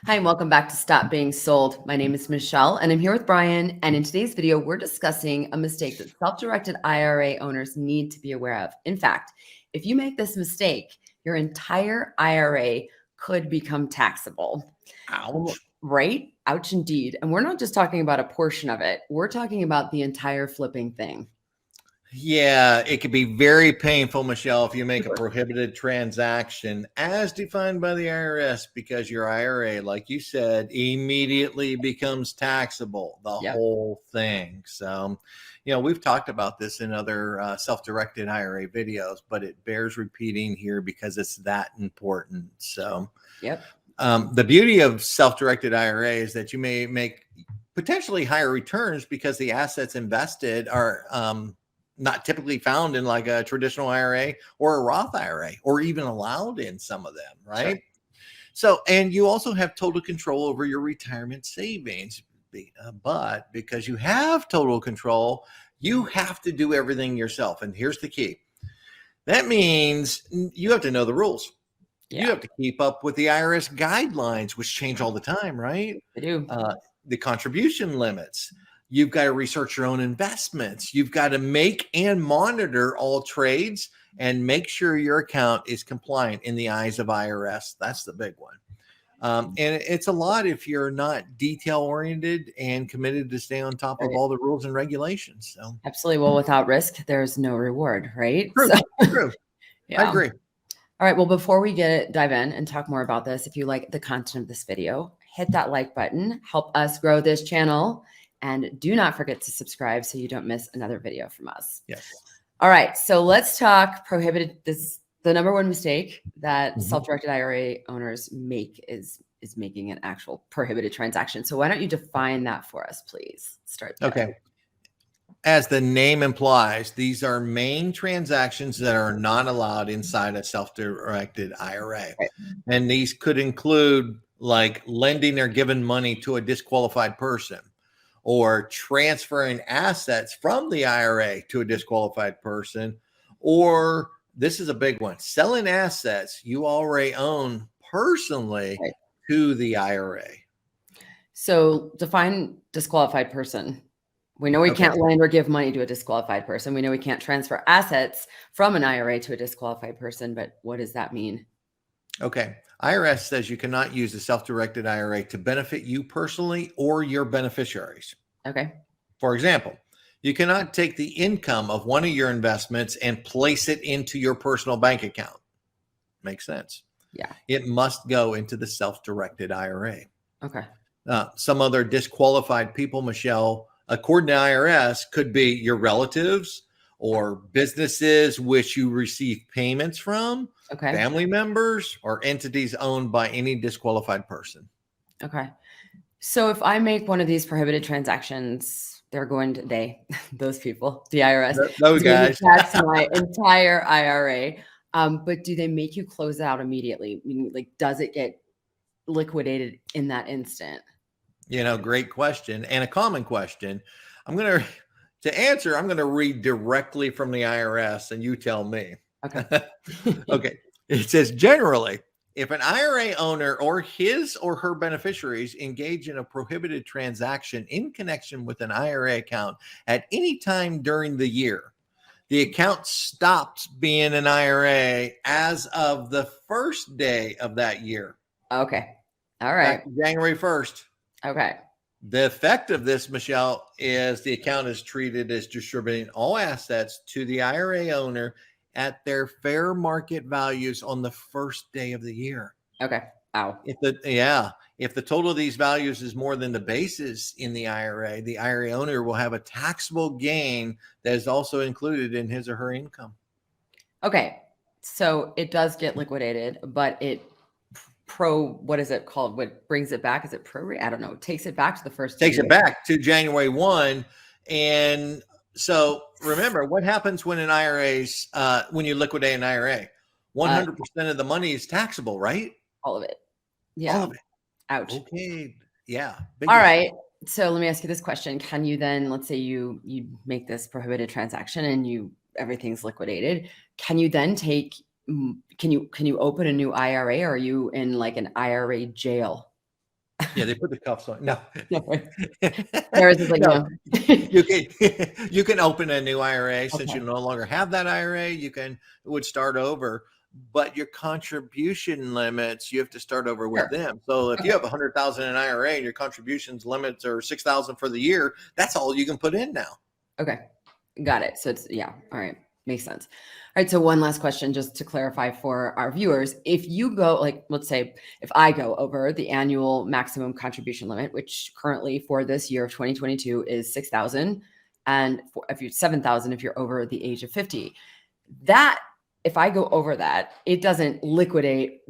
Hi, and welcome back to Stop Being Sold. My name is Michelle, and I'm here with Brian. And in today's video, we're discussing a mistake that self-directed IRA owners need to be aware of. In fact, if you make this mistake, your entire IRA could become taxable. Ouch. Right? Ouch, indeed. And we're not just talking about a portion of it. We're talking about the entire flipping thing. Yeah, it could be very painful, Michelle, if you make a prohibited transaction as defined by the IRS, because your IRA, like you said, immediately becomes taxable, the whole thing. So, we've talked about this in other self-directed IRA videos, but it bears repeating here because it's that important. So, the beauty of self-directed IRA is that you may make potentially higher returns because the assets invested are not typically found in like a traditional IRA or a Roth IRA, or even allowed in some of them, right? Sure. So, and you also have total control over your retirement savings, but because you have total control, you have to do everything yourself. And here's the key. That means you have to know the rules. You have to keep up with the IRS guidelines, which change all the time, right? They do. The contribution limits. You've got to research your own investments. You've got to make and monitor all trades and make sure your account is compliant in the eyes of IRS. That's the big one. And it's a lot if you're not detail oriented and committed to stay on top of all the rules and regulations. So absolutely. Well, without risk, there's no reward, right? True. True. I agree. All right. Well, before we dive in and talk more about this, if you like the content of this video, hit that like button, help us grow this channel. And do not forget to subscribe so you don't miss another video from us. Yes. All right. So let's talk prohibited. The number one mistake that self-directed IRA owners make is making an actual prohibited transaction. So why don't you define that for us, please? Start there. Okay. As the name implies, these are main transactions that are not allowed inside a self-directed IRA. Right. And these could include like lending or giving money to a disqualified person, or transferring assets from the IRA to a disqualified person, or this is a big one, selling assets you already own personally to the IRA. So define disqualified person. We know we can't lend or give money to a disqualified person. We know we can't transfer assets from an IRA to a disqualified person, but what does that mean? Okay. IRS says you cannot use a self-directed IRA to benefit you personally or your beneficiaries. Okay. For example, you cannot take the income of one of your investments and place it into your personal bank account. Makes sense. Yeah. It must go into the self-directed IRA. Okay. Some other disqualified people, Michelle, according to IRS, could be your relatives or businesses which you receive payments from, family members, or entities owned by any disqualified person. Okay. So if I make one of these prohibited transactions, they're going to, those people, the IRS, those guys, tax my entire IRA. But do they make you close it out immediately? Meaning, like, does it get liquidated in that instant? Great question, and a common question. To answer, I'm going to read directly from the IRS, and you tell me. Okay. Okay. It says, generally, if an IRA owner or his or her beneficiaries engage in a prohibited transaction in connection with an IRA account at any time during the year, the account stops being an IRA as of the first day of that year. Okay. All right. January 1st. Okay. The effect of this, Michelle, is the account is treated as distributing all assets to the IRA owner at their fair market values on the first day of the year. Okay. Ow. If the total of these values is more than the basis in the IRA owner will have a taxable gain that is also included in his or her income. Okay. So it does get liquidated, but what is it called? What brings it back? Is it prorate? I don't know. It takes it back to the first. Takes it back to January 1. And so remember what happens when when you liquidate an IRA, 100% of the money is taxable, right? All of it. Yeah. All of it. Ouch. Okay. Yeah. All right. So let me ask you this question. Can you then, let's say you make this prohibited transaction and everything's liquidated. Can you then can you open a new IRA, or are you in like an IRA jail? Yeah, they put the cuffs on. No. Harris is like, No, no. you can open a new IRA since Okay. you no longer have that IRA. It would start over, but your contribution limits, you have to start over with Sure. them. So if you have 100,000 in IRA and your contributions limits are 6,000 for the year, that's all you can put in now. Okay. Got it. So it's, yeah. All right. Makes sense. All right. So one last question, just to clarify for our viewers. If you go, like, let's say if I go over the annual maximum contribution limit, which currently for this year of 2022 is 6,000, and if you're 7,000, if you're over the age of 50, that if I go over that, it doesn't liquidate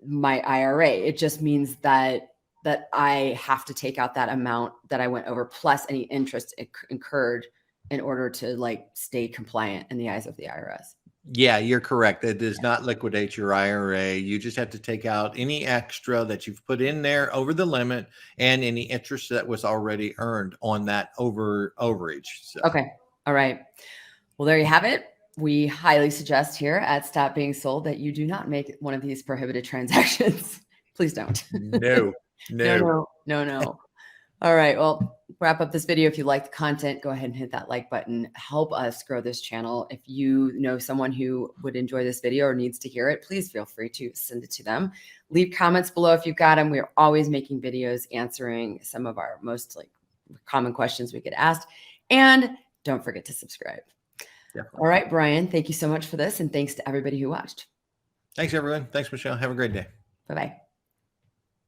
my IRA. It just means that I have to take out that amount that I went over plus any interest incurred in order to like stay compliant in the eyes of the IRS. Yeah, you're correct. It does not liquidate your IRA. You just have to take out any extra that you've put in there over the limit and any interest that was already earned on that overage. So. Okay. All right. Well, there you have it. We highly suggest here at Stop Being Sold that you do not make one of these prohibited transactions. Please don't. No. No. All right. Well, wrap up this video. If you like the content, go ahead and hit that like button. Help us grow this channel. If you know someone who would enjoy this video or needs to hear it, please feel free to send it to them. Leave comments below if you've got them. We're always making videos answering some of our most like common questions we get asked. And don't forget to subscribe. Definitely. All right, Brian, thank you so much for this. And thanks to everybody who watched. Thanks, everyone. Thanks, Michelle. Have a great day. Bye-bye.